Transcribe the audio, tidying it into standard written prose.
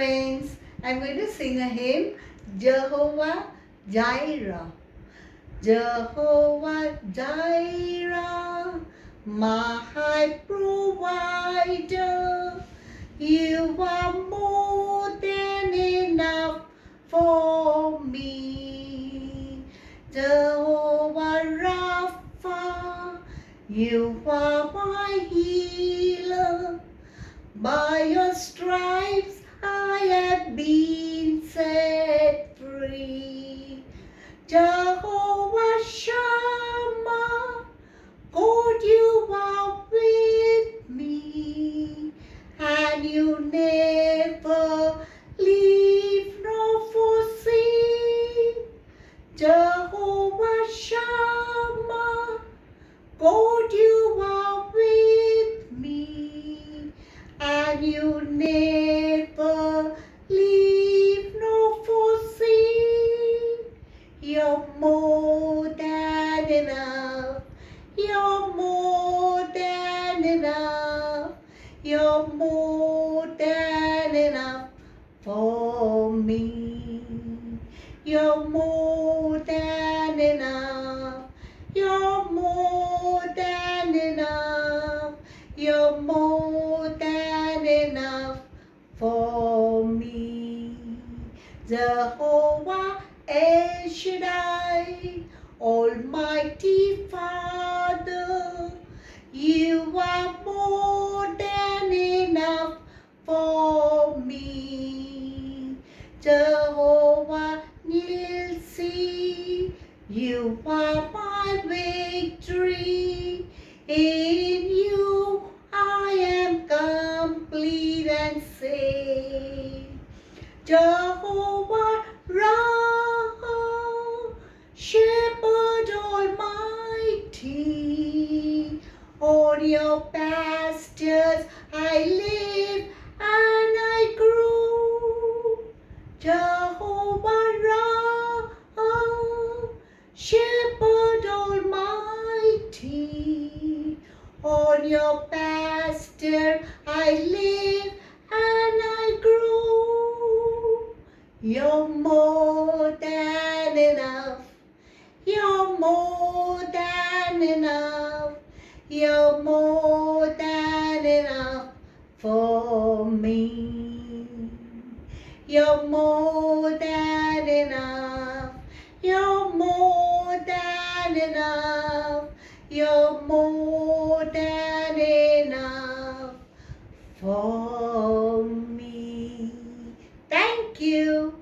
friends. I'm going to sing a hymn, Jehovah Jireh. Jehovah Jireh, my provider. You are more than enough for me. Jehovah Rapha, you are my healer. By your stripes I have been set free. Jehovah Shammah, God, you are with me, and you never leave nor forsake. Jehovah Shammah, God, you are with me, and you never leave nor forsake. You're more than enough. You're more than enough. You're more than enough for me. You're more than enough. You're more than enough. You're more than enough for me. Jehovah El Shaddai, Almighty Father, you are more than enough for me. Jehovah Nissi, you are my victory. In you I am complete and safe. Jehovah Rapha, Shepherd Almighty, on your pastures I live and I grow. Jehovah Rapha, Shepherd Almighty, on your pasture I live and I grow. You're more than enough. You're more than enough. You're more than enough for me. You're more than enough. You're more than enough. You're more than enough for me. Thank you.